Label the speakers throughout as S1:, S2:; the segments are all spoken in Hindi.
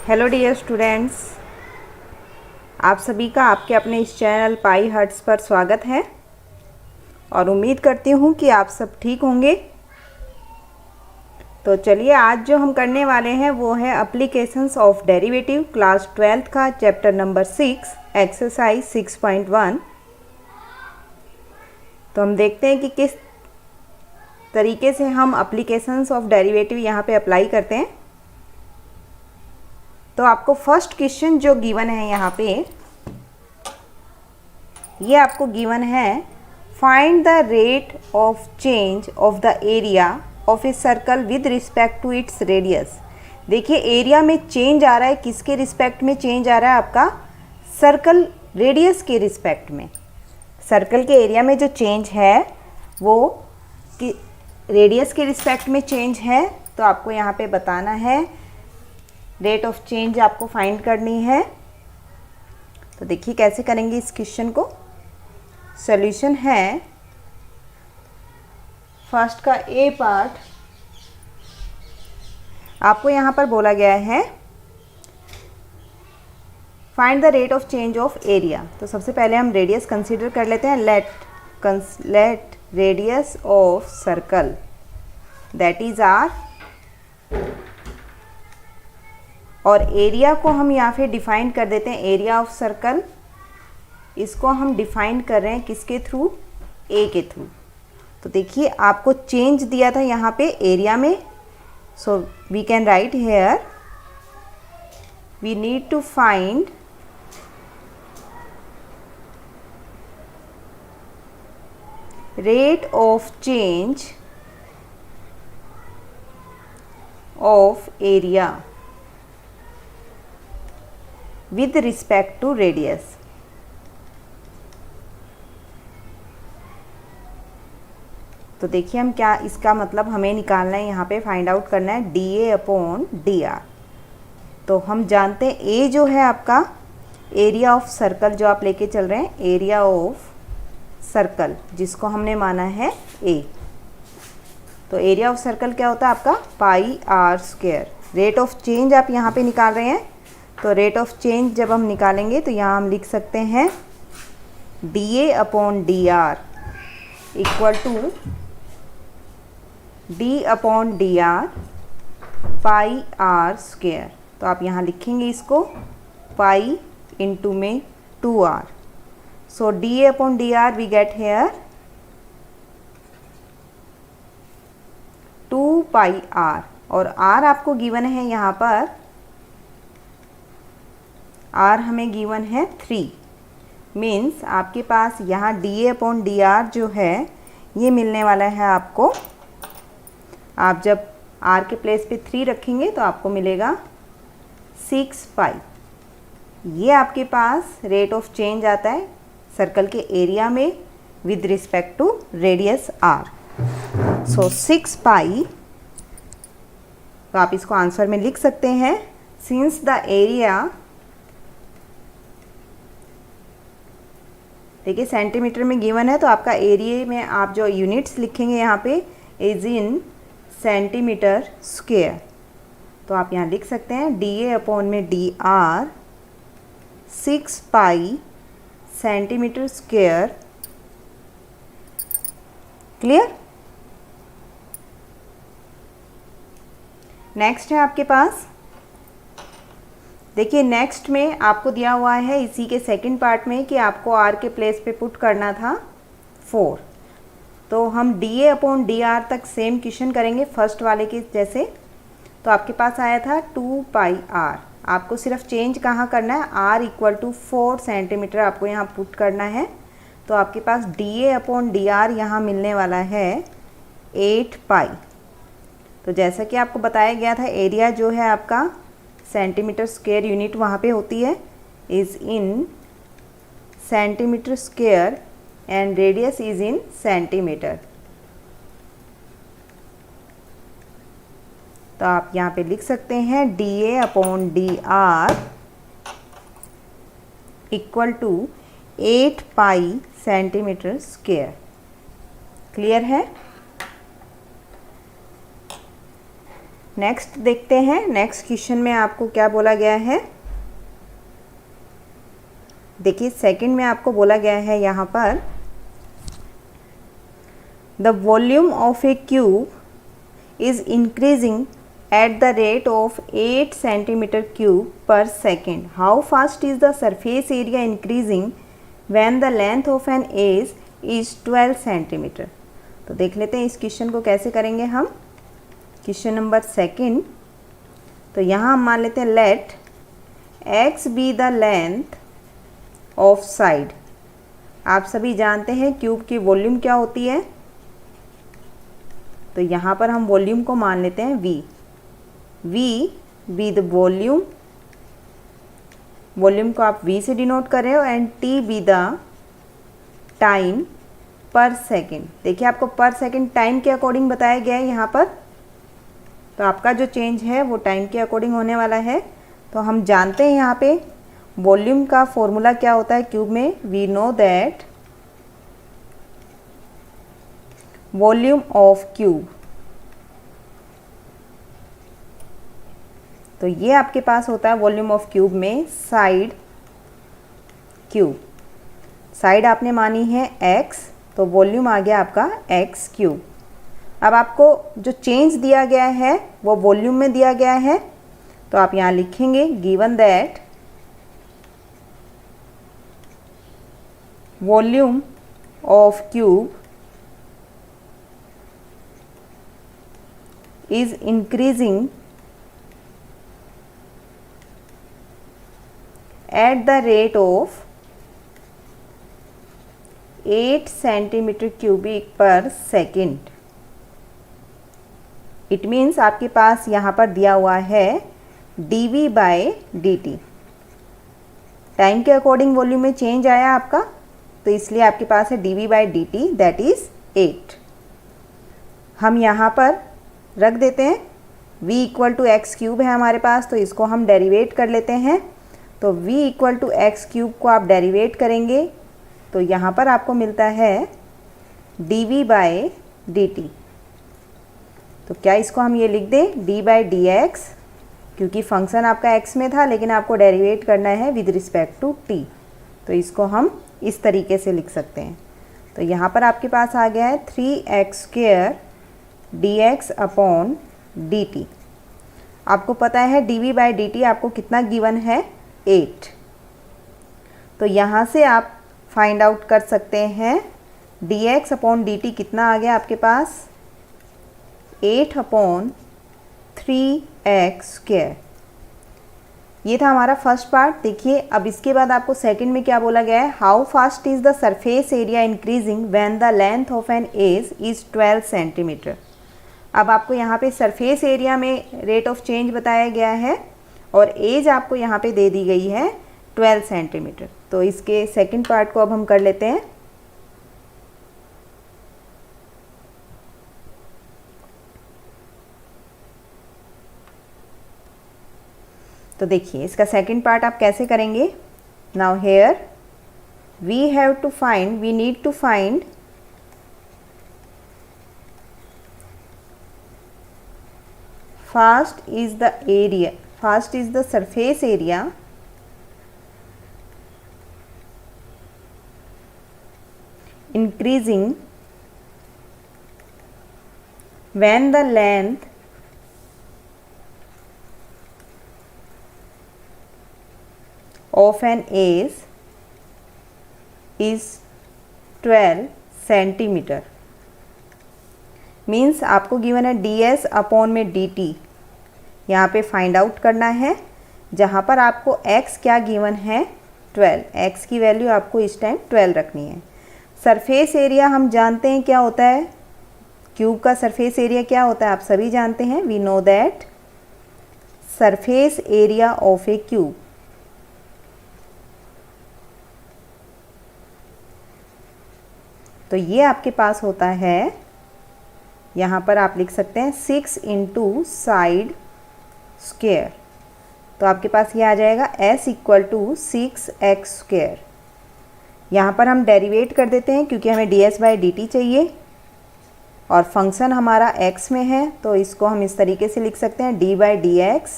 S1: हेलो डियर स्टूडेंट्स, आप सभी का आपके अपने इस चैनल पाई हर्ट्स पर स्वागत है और उम्मीद करती हूँ कि आप सब ठीक होंगे। तो चलिए आज जो हम करने वाले हैं वो है applications of derivative class 12th का चैप्टर नंबर 6 एक्सरसाइज 6.1। तो हम देखते हैं कि किस तरीके से हम एप्लीकेशंस ऑफ डेरिवेटिव यहाँ पे अप्लाई करते हैं। तो आपको फर्स्ट क्वेश्चन जो गिवन है यहाँ पे, ये आपको गिवन है find the rate of change of the area of a circle with respect to its radius. देखिए एरिया में चेंज आ रहा है, किसके रिस्पेक्ट में चेंज आ रहा है? आपका सर्कल रेडियस के रिस्पेक्ट में। सर्कल के एरिया में जो चेंज है वो रेडियस के रिस्पेक्ट में चेंज है। तो आपको यहाँ पे बताना है, रेट ऑफ चेंज आपको फाइंड करनी है। तो देखिए कैसे करेंगे इस क्वेश्चन को। सॉल्यूशन है फर्स्ट का ए पार्ट, आपको यहाँ पर बोला गया है find the rate of change of area. तो सबसे पहले हम रेडियस कंसीडर कर लेते हैं। Let radius of circle that is r, और एरिया को हम यहाँ पे डिफाइन कर देते हैं एरिया ऑफ सर्कल। इसको हम डिफाइन कर रहे हैं किसके थ्रू? ए के थ्रू। तो देखिए आपको चेंज दिया था यहाँ पे एरिया में, so we can write here we need to find rate of change of area with respect to radius। तो देखिए हम क्या, इसका मतलब हमें निकालना है, यहाँ पे फाइंड आउट करना है dA अपॉन dr। तो हम जानते हैं A जो है आपका एरिया ऑफ सर्कल जो आप लेके चल रहे हैं, एरिया ऑफ सर्कल जिसको हमने माना है A। तो एरिया ऑफ सर्कल क्या होता है आपका? Pi r square. Rate of change आप यहाँ पे निकाल रहे हैं, तो रेट ऑफ चेंज जब हम निकालेंगे तो यहाँ हम लिख सकते हैं dA upon dr equal to d upon dr pi r square. तो आप यहाँ लिखेंगे इसको पाई इंटू में 2r। So dA upon dr we get here 2 pi r, और r आपको गिवन है यहाँ पर, r हमें गिवन है 3। मीन्स आपके पास यहाँ dA अपॉन dr जो है ये मिलने वाला है आपको। आप जब r के प्लेस पे 3 रखेंगे तो आपको मिलेगा 6 पाई। ये आपके पास रेट ऑफ चेंज आता है सर्कल के एरिया में with respect to radius r। So 6 pi, तो आप इसको आंसर में लिख सकते हैं। सिंस द एरिया, देखिए सेंटीमीटर में गिवन है तो आपका एरिया में आप जो यूनिट्स लिखेंगे यहाँ पे इज इन सेंटीमीटर स्क्वायर। तो आप यहाँ लिख सकते हैं dA अपॉन में dr 6 पाई सेंटीमीटर स्क्वायर। क्लियर? नेक्स्ट है आपके पास, देखिए नेक्स्ट में आपको दिया हुआ है इसी के सेकंड पार्ट में कि आपको r के प्लेस पे पुट करना था 4। तो हम dA अपॉन dr तक सेम क्वेश्चन करेंगे फर्स्ट वाले के जैसे। तो आपके पास आया था 2 पाई r, आपको सिर्फ चेंज कहाँ करना है? r इक्वल टू 4 सेंटीमीटर आपको यहाँ पुट करना है। तो आपके पास dA अपॉन dr यहाँ मिलने वाला है 8 पाई। तो जैसा कि आपको बताया गया था एरिया जो है आपका सेंटीमीटर स्क्वायर यूनिट वहाँ पे होती है is in centimetre square and radius is in centimetre. तो आप यहाँ पे लिख सकते हैं dA upon dr equal to 8 pi centimetre square. Clear है? नेक्स्ट देखते हैं, नेक्स्ट क्वेश्चन में आपको क्या बोला गया है। देखिए सेकंड में आपको बोला गया है यहाँ पर, the volume of a cube is increasing at the rate of 8 centimeter cube per second. How fast is the surface area increasing when the length of an edge is 12 centimeter? तो देख लेते हैं इस क्वेश्चन को कैसे करेंगे हम। क्वेश्चन नंबर सेकंड, तो यहाँ हम मान लेते हैं let x be the length of side. आप सभी जानते हैं क्यूब की वॉल्यूम क्या होती है, तो यहाँ पर हम वॉल्यूम को मान लेते हैं v be the volume, volume को आप v से डिनोट कर रहे हो, and t be the time पर सेकेंड। देखिए आपको पर सेकेंड टाइम के अकॉर्डिंग बताया गया है यहाँ पर, तो आपका जो चेंज है वो टाइम के अकॉर्डिंग होने वाला है। तो हम जानते हैं यहाँ पे वॉल्यूम का फॉर्मूला क्या होता है क्यूब में, we know that volume of cube, तो ये आपके पास होता है वॉल्यूम ऑफ क्यूब में साइड क्यूब। साइड आपने मानी है x, तो वॉल्यूम आ गया आपका x क्यूब। अब आपको जो चेंज दिया गया है वो वॉल्यूम में दिया गया है, तो आप यहाँ लिखेंगे given that volume of cube is increasing at the rate of 8 centimeter cubic per second. It means आपके पास यहाँ पर दिया हुआ है dv by dt। टाइम के अकॉर्डिंग वॉल्यूम में चेंज आया आपका, तो इसलिए आपके पास है dv by dt that is 8। हम यहाँ पर रख देते हैं v equal to x cube है हमारे पास, तो इसको हम डेरिवेट कर लेते हैं। तो v equal to x cube को आप डेरिवेट करेंगे तो यहाँ पर आपको मिलता है dv बाय dt। तो क्या इसको हम ये लिख दें d बाई डी एक्स, क्योंकि फंक्शन आपका x में था लेकिन आपको डेरिवेट करना है विद रिस्पेक्ट टू t, तो इसको हम इस तरीके से लिख सकते हैं। तो यहाँ पर आपके पास आ गया है 3x² dx अपॉन dt। आपको पता है dv बाई dt आपको कितना गिवन है, 8। तो यहाँ से आप फाइंड आउट कर सकते हैं dx अपॉन dt कितना आ गया आपके पास, 8 अपॉन 3x²। ये था हमारा फर्स्ट पार्ट। देखिए अब इसके बाद आपको सेकंड में क्या बोला गया है, how fast is the surface area increasing when the length of an edge is 12 centimetre. अब आपको यहाँ पे सरफेस एरिया में रेट ऑफ चेंज बताया गया है और एज आपको यहाँ पे दे दी गई है 12 सेंटीमीटर। तो इसके सेकंड पार्ट को अब हम कर लेते हैं। तो देखिए इसका सेकंड पार्ट आप कैसे करेंगे। Now here we have to find, we need to find first is the area, first is the surface area increasing when the length of an edge is 12 centimetre. Means आपको गिवन है ds अपॉन में dt, यहाँ पे फाइंड आउट करना है, जहाँ पर आपको x क्या गिवन है 12, x की वैल्यू आपको इस टाइम 12 रखनी है। सरफेस एरिया हम जानते हैं क्या होता है, क्यूब का सरफेस एरिया क्या होता है आप सभी जानते हैं, we know that surface area of a cube. तो ये आपके पास होता है, यहाँ पर आप लिख सकते हैं 6 इंटू साइड स्क्वेयर। तो आपके पास ये आ जाएगा s इक्वल टू 6x²। यहाँ पर हम डेरिवेट कर देते हैं क्योंकि हमें ds बाई dt चाहिए। और फंक्शन हमारा x में है, तो इसको हम इस तरीके से लिख सकते हैं d/dx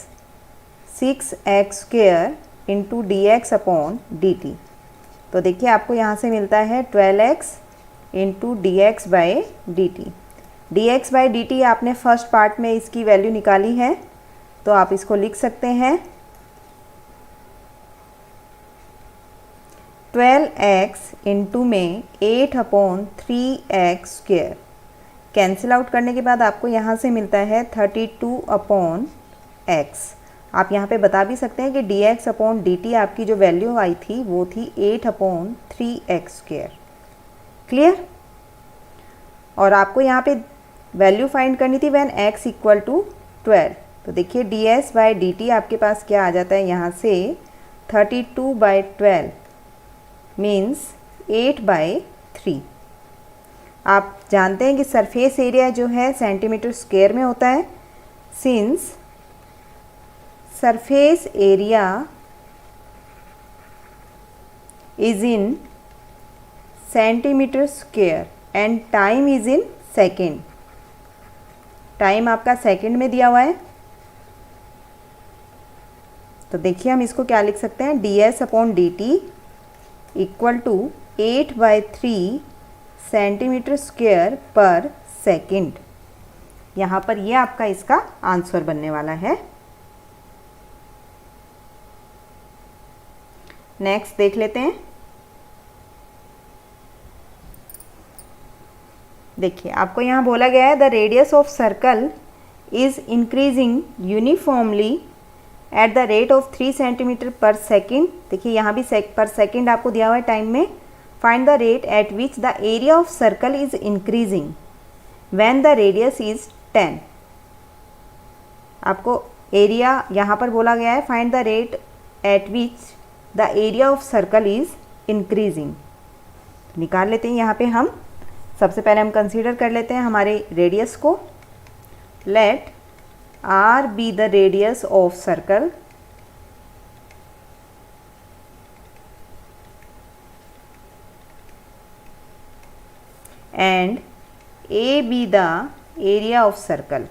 S1: 6x² इंटू dx/dt। तो देखिए आपको यहाँ से मिलता है 12x इंटू dx/dt। dx/dt आपने फर्स्ट पार्ट में इसकी वैल्यू निकाली है, तो आप इसको लिख सकते हैं 12x इंटू में 8/3x²। कैंसिल आउट करने के बाद आपको यहाँ से मिलता है 32/x। आप यहाँ पे बता भी सकते हैं कि dx/dt आपकी जो वैल्यू आई थी वो थी 8/3x²। क्लियर? और आपको यहाँ पे वैल्यू फाइंड करनी थी व्हेन x इक्वल टू 12। तो देखिए ds/dt आपके पास क्या आ जाता है यहाँ से 32/12 मीन्स 8/3। आप जानते हैं कि सरफेस एरिया जो है सेंटीमीटर स्क्वायर में होता है। Since surface area is in centimetre square and time is in second. Time आपका सेकेंड में दिया हुआ है, तो देखिए हम इसको क्या लिख सकते हैं ds/dt equal to 8/3 centimetre square पर सेकेंड। यहाँ पर ये आपका इसका आंसर बनने वाला है। नेक्स्ट देख लेते हैं। देखिए आपको यहाँ बोला गया है the radius of circle is increasing uniformly eight the rate of 3 centimetre पर सेकेंड। देखिए यहाँ भी पर सेकेंड आपको दिया हुआ है टाइम में। Find the rate at which the area of circle is increasing when the radius is 10। आपको एरिया यहाँ पर बोला गया है find the rate at which the area of circle is increasing. निकाल लेते हैं यहाँ पे हम। सबसे पहले हम कंसीडर कर लेते हैं हमारे रेडियस को। Let r be the radius of circle and a be the area of circle।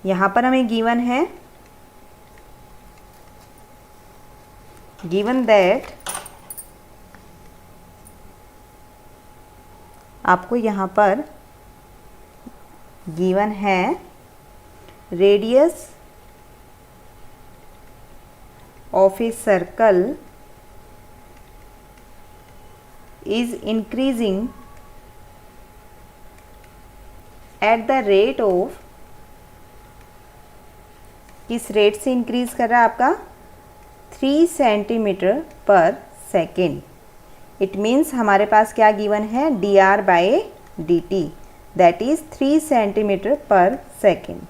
S1: यहाँ पर हमें गिवन है गिवन दैट आपको यहाँ पर गिवन है radius of a circle is increasing at the rate of, किस रेट से इंक्रीज कर रहा है आपका 3 सेंटीमीटर पर सेकेंड। इट मीन्स हमारे पास क्या गिवन है dr/dt दैट इज 3 सेंटीमीटर पर सेकेंड।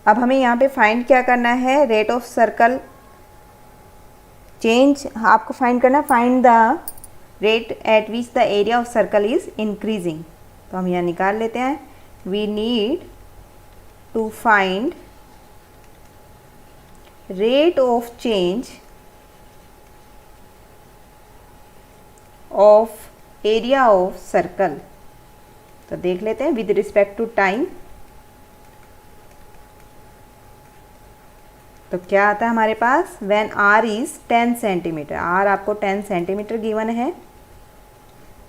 S1: अब हमें यहाँ पे फाइंड क्या करना है रेट ऑफ सर्कल चेंज। आपको फाइंड करना find the rate at which the area of circle is increasing. तो हम यहाँ निकाल लेते हैं we need to find rate of change of area of circle. तो देख लेते हैं विद रिस्पेक्ट टू टाइम। तो क्या आता है हमारे पास when r is 10 centimetre. r आपको 10 सेंटीमीटर गिवन है,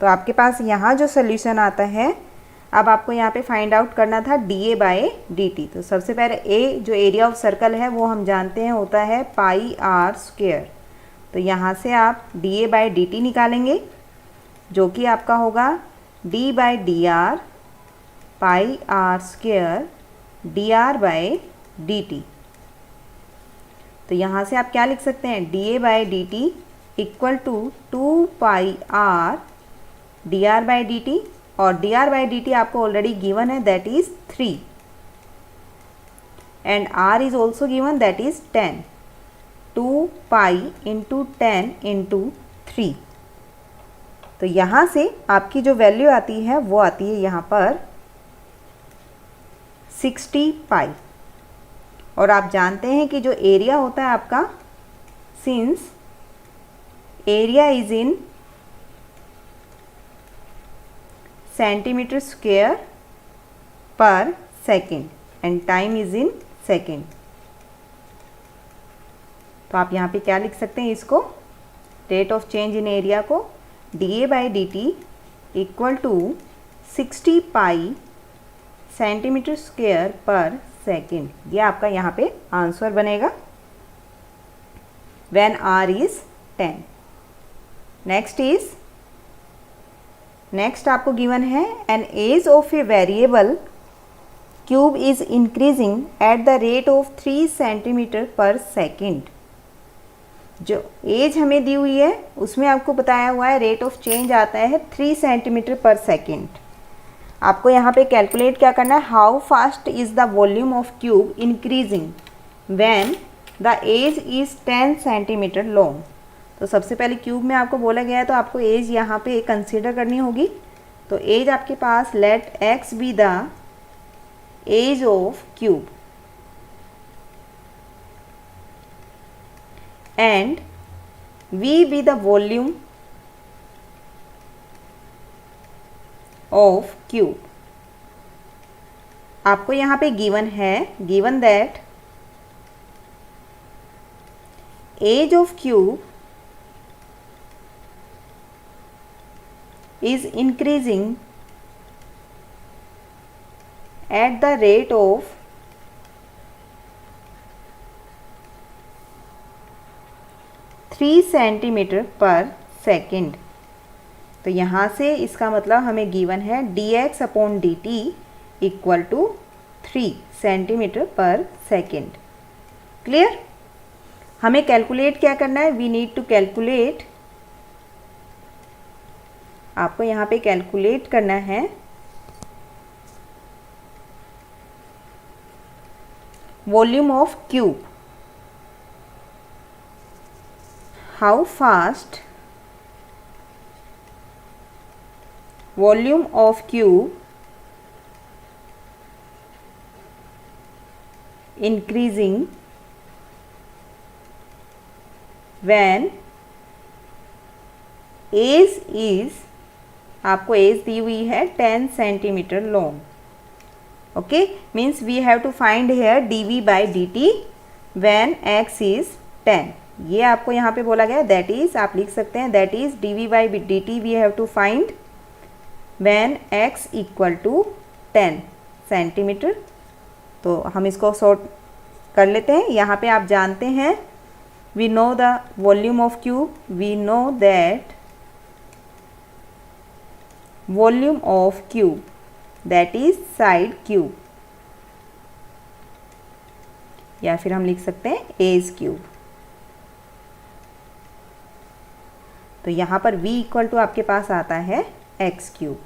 S1: तो आपके पास यहाँ जो सोल्यूशन आता है, अब आपको यहाँ पे फाइंड आउट करना था dA/dt। तो सबसे पहले a जो एरिया ऑफ सर्कल है वो हम जानते हैं होता है πr²। तो यहाँ से आप dA/dt निकालेंगे जो कि आपका होगा d/dr πr² dr/dt। तो यहाँ से आप क्या लिख सकते हैं dA/dt equal to 2πr dr/dt, और dr/dt आपको ऑलरेडी गिवन है that is 3 and r is also given that is 10। 2π into 10 into 3। तो यहाँ से आपकी जो वैल्यू आती है वो आती है यहाँ पर 60π। और आप जानते हैं कि जो एरिया होता है आपका, since area is in centimetre square पर second and time is in second, तो आप यहाँ पे क्या लिख सकते हैं इसको, rate of change in area को dA/dt equal to 60 pi centimetre square पर सेकेंड। ये आपका यहाँ पे आंसर बनेगा व्हेन r इज 10। नेक्स्ट आपको गिवन है an edge of a variable cube is increasing at the rate of 3 centimetre पर सेकेंड। जो एज हमें दी हुई है उसमें आपको बताया हुआ है रेट ऑफ चेंज आता है 3 सेंटीमीटर पर सेकेंड। आपको यहाँ पे कैलकुलेट क्या करना है, how fast is the volume of cube increasing when the edge is 10 centimetre long. तो सबसे पहले क्यूब में आपको बोला गया है तो आपको एज यहाँ पे कंसीडर करनी होगी। तो एज आपके पास let x be the edge of cube and V be the volume of cube। आपको यहाँ पे गिवन है, given that edge of cube is increasing at the rate of 3 centimetre पर सेकेंड। तो यहाँ से इसका मतलब हमें गिवन है dx/dt इक्वल टू 3 सेंटीमीटर पर सेकेंड। क्लियर? हमें कैलकुलेट क्या करना है, वी नीड टू कैलकुलेट, आपको यहाँ पे कैलकुलेट करना है volume of cube, how fast volume of cube increasing when edge is, आपको एज दी हुई है 10 centimetre long. Okay, means we have to find here dV/dt when x is 10। ये आपको यहाँ पे बोला गया, दैट इज आप लिख सकते हैं that is dV/dt we have to find when x equal to 10 centimetre. तो हम इसको सॉर्ट कर लेते हैं। यहाँ पे आप जानते हैं we know the volume of cube, we know that volume of cube that is side cube, या फिर हम लिख सकते हैं एज क्यूब। तो यहाँ पर v इक्वल टू आपके पास आता है एक्स क्यूब।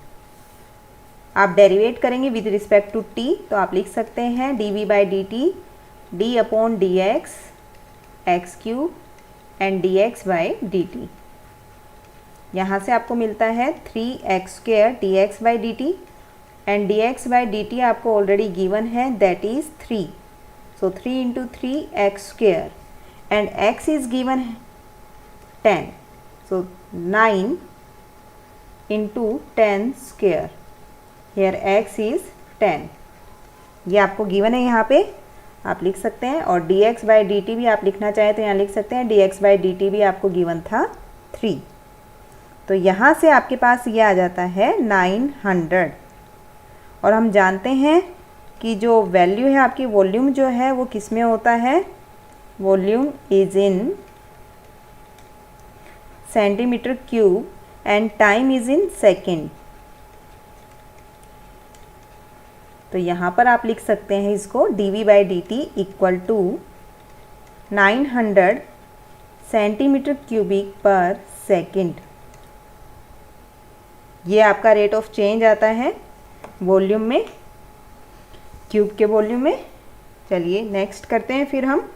S1: आप डेरिवेट करेंगे विद रिस्पेक्ट टू t, तो आप लिख सकते हैं dV/dt d/dx x cube and dx/dt। यहाँ से आपको मिलता है 3x² dx/dt एंड dx/dt आपको ऑलरेडी गिवन है that is 3, so 3 × 3x² and x is given 10, so 9 into 10 square, here x is 10। ये आपको गिवन है यहाँ पे, आप लिख सकते हैं। और dx/dt भी आप लिखना चाहें तो यहाँ लिख सकते हैं, dx/dt भी आपको गिवन था 3। तो यहाँ से आपके पास ये आ जाता है 900। और हम जानते हैं कि जो वैल्यू है आपकी वॉल्यूम जो है वो किस में होता है, volume is in centimetre cube and time is in second. तो यहाँ पर आप लिख सकते हैं इसको dV/dt equal to 900 centimetre cubic पर सेकेंड। ये आपका रेट ऑफ चेंज आता है वॉल्यूम में, क्यूब के वॉल्यूम में। चलिए नेक्स्ट करते हैं फिर हम।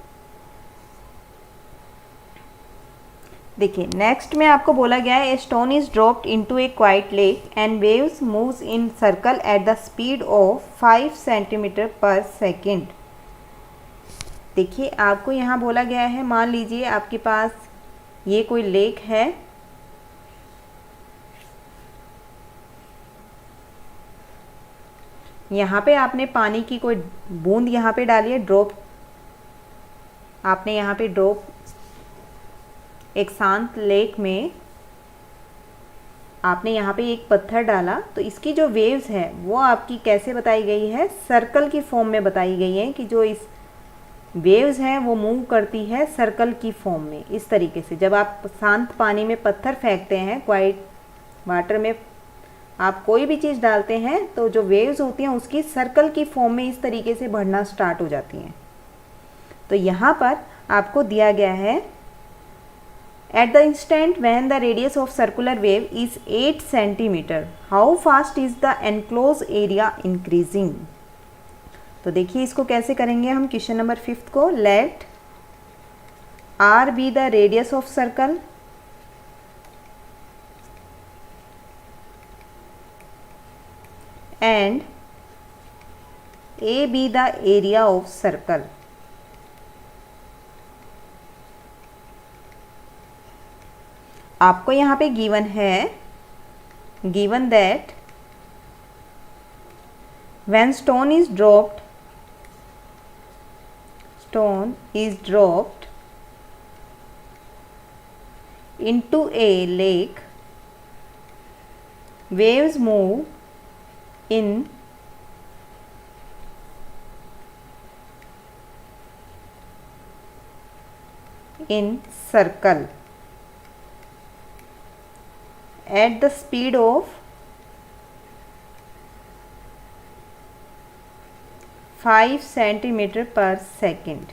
S1: देखिए नेक्स्ट में आपको बोला गया है, a stone is dropped into A quite lake and waves moves in circle at the speed of 5 centimetre पर सेकेंड। देखिए आपको यहाँ बोला गया है, मान लीजिए आपके पास ये कोई लेक है, यहाँ पे आपने पानी की कोई बूंद यहाँ पे डाली है, ड्रॉप आपने यहाँ पे ड्रॉप एक शांत लेक में आपने यहाँ पे एक पत्थर डाला, तो इसकी जो वेव्स है वो आपकी कैसे बताई गई है, सर्कल की फॉर्म में बताई गई है कि जो इस वेव्स हैं वो मूव करती है सर्कल की फॉर्म में। इस तरीके से जब आप शांत पानी में पत्थर फेंकते हैं, क्वाइट वाटर में आप कोई भी चीज़ डालते हैं, तो जो वेव्स होती हैं उसकी सर्कल की फॉर्म में इस तरीके से बढ़ना स्टार्ट हो जाती हैं। तो यहाँ पर आपको दिया गया है, at the instant when the radius of circular wave is 8 centimeter, how fast is the enclosed area increasing? तो देखिए इसको कैसे करेंगे हम। क्वेश्चन नंबर 5 को, let r be the radius of circle and a be the area of circle. आपको यहाँ पे गिवन है, given that when stone is dropped into a lake, waves move in circle at the speed of 5 centimetre पर सेकेंड।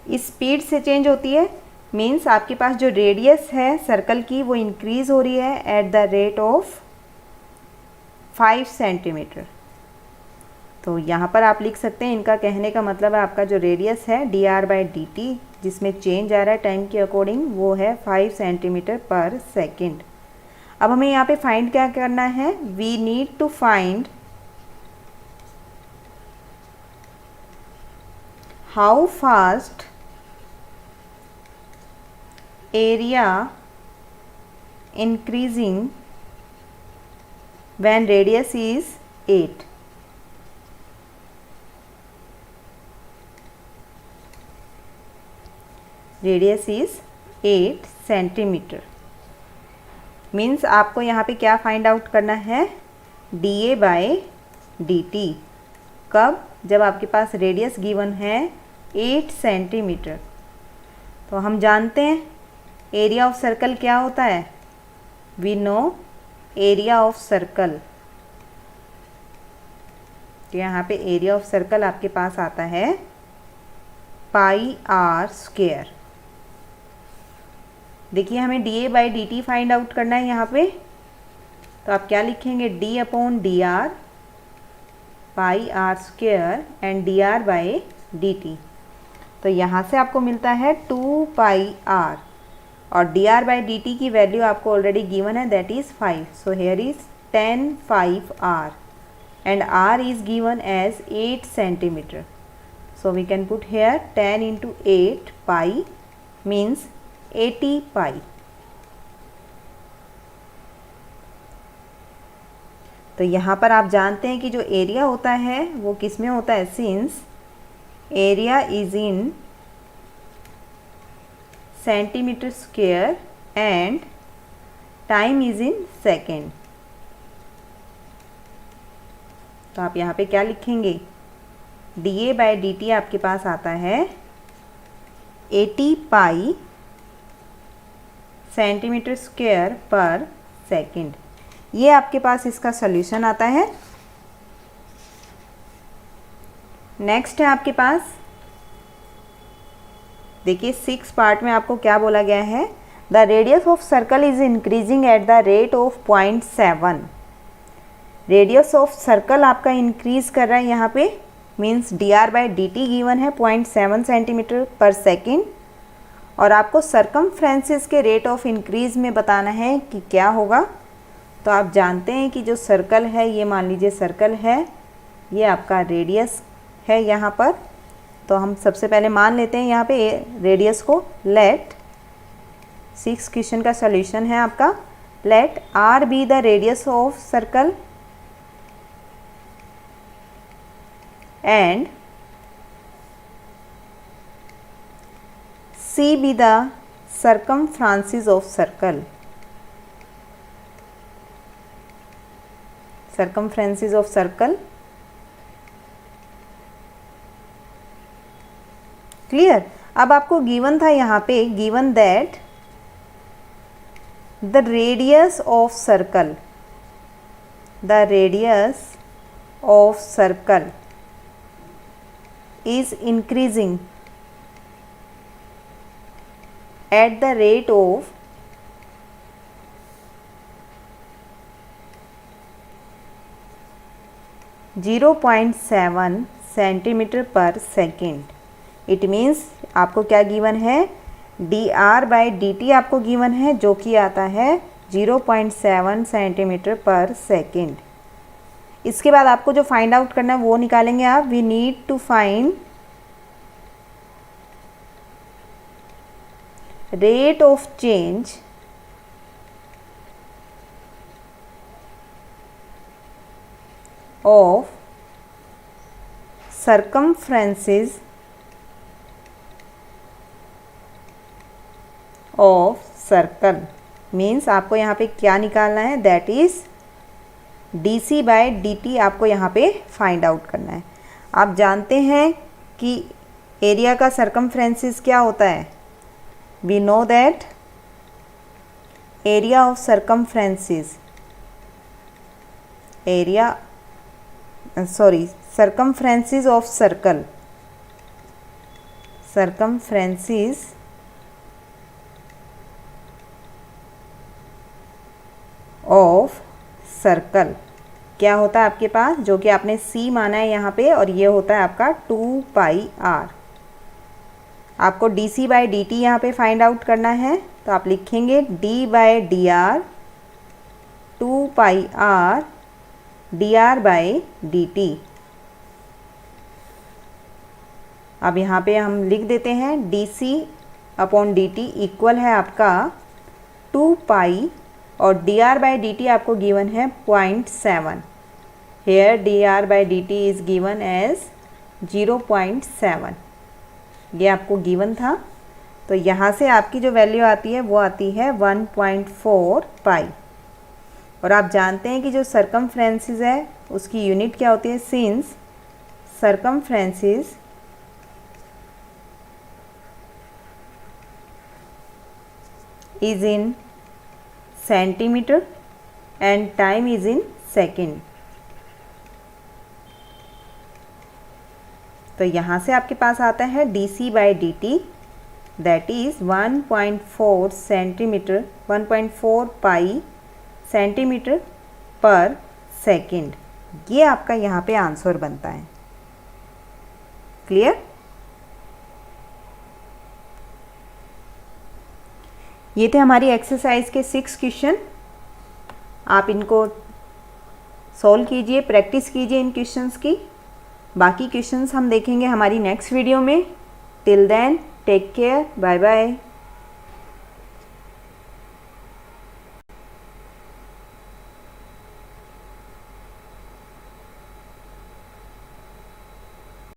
S1: इस स्पीड से चेंज होती है, मीन्स आपके पास जो रेडियस है सर्कल की वो इंक्रीज़ हो रही है eight the rate of 5 centimetre. तो यहाँ पर आप लिख सकते हैं, इनका कहने का मतलब है आपका जो रेडियस है dr/dt जिसमें चेंज आ रहा है टाइम के अकॉर्डिंग, वो है 5 सेंटीमीटर पर सेकेंड। अब हमें यहाँ पे फाइंड क्या करना है, we need to find how fast area increasing when radius is 8। Radius is 8 centimetre. Means आपको यहाँ पे क्या फाइंड आउट करना है, dA/dt। कब, जब आपके पास रेडियस गिवन है 8 सेंटीमीटर। तो हम जानते हैं एरिया ऑफ सर्कल क्या होता है, we know area of circle. तो यहाँ पे एरिया ऑफ सर्कल आपके पास आता है πr²। देखिए हमें dA/dt फाइंड आउट करना है यहाँ पे, तो आप क्या लिखेंगे, d/dr πr² एंड dr/dt। तो यहाँ से आपको मिलता है 2πr और dr/dt की वैल्यू आपको ऑलरेडी गिवन है, that is 5। So here is 10/5r and r is given as 8 centimetre. So we can put here 10 × 8 pi means 80 pi. तो यहाँ पर आप जानते हैं कि जो एरिया होता है वो किस में होता है, since area is in centimetre square and time is in second. तो आप यहाँ पे क्या लिखेंगे, dA/dt आपके पास आता है 80 पाई सेंटीमीटर स्क्वायर पर सेकेंड। ये आपके पास इसका सॉल्यूशन आता है। नेक्स्ट है आपके पास, देखिए 6 पार्ट में आपको क्या बोला गया है, the radius of circle is increasing at the rate of 0.7। Radius of circle आपका इंक्रीज कर रहा है यहाँ पे, मीन्स dr/dt गिवन है 0.7 सेंटीमीटर पर सेकेंड, और आपको सरकमफ्रेंसेस के रेट ऑफ इंक्रीज़ में बताना है कि क्या होगा। तो आप जानते हैं कि जो सर्कल है, ये मान लीजिए सर्कल है, ये आपका रेडियस है यहाँ पर, तो हम सबसे पहले मान लेते हैं यहाँ पे रेडियस को। लेट 6 क्वेश्चन का सॉल्यूशन है आपका। Let r be the radius of circle and c be the circumferences of circle. Circumferences of circle. Clear. अब आपको गिवन था यहाँ पे, given that the radius of circle, the radius of circle is increasing at the rate of 0.7 centimetre पर सेकेंड। इट मीन्स आपको क्या गिवन है, dr/dt आपको गिवन है जो कि आता है 0.7 सेंटीमीटर पर सेकेंड। इसके बाद आपको जो फाइंड आउट करना है वो निकालेंगे आप। We need to find rate of change of circumferences of circle। Means आपको यहाँ पे क्या निकालना है, दैट इज dc/dt आपको यहाँ पे फाइंड आउट करना है। आप जानते हैं कि एरिया का सर्कमफ्रेंसेस क्या होता है। We know that area of circumferences, circumferences of circle, circumferences of circle क्या होता है आपके पास, जो कि आपने c माना है यहाँ पे, और ये होता है आपका 2πr। आपको dc/dt यहाँ पे फाइंड आउट करना है, तो आप लिखेंगे d/dr 2πr dr/dt। अब यहाँ पे हम लिख देते हैं dc/dt इक्वल है आपका 2π और dr/dt आपको गिवन है 0.7। Here dr/dt is given as 0.7। ये आपको गिवन था, तो यहाँ से आपकी जो वैल्यू आती है वो आती है 1.4 पाई। और आप जानते हैं कि जो सर्कमफ्रेंसेस है उसकी यूनिट क्या होती है, since circumferences is in centimetre and time is in second. तो यहाँ से आपके पास आता है dc/dt that is 1.4 centimetre 1.4 pi centimetre पर सेकेंड। ये आपका यहाँ पे आंसर बनता है। क्लियर। ये थे हमारी एक्सरसाइज के 6 क्वेश्चन। आप इनको सॉल्व कीजिए, प्रैक्टिस कीजिए इन क्वेश्चंस की। बाकी क्वेश्चंस हम देखेंगे हमारी नेक्स्ट वीडियो में। Till then take care, bye bye.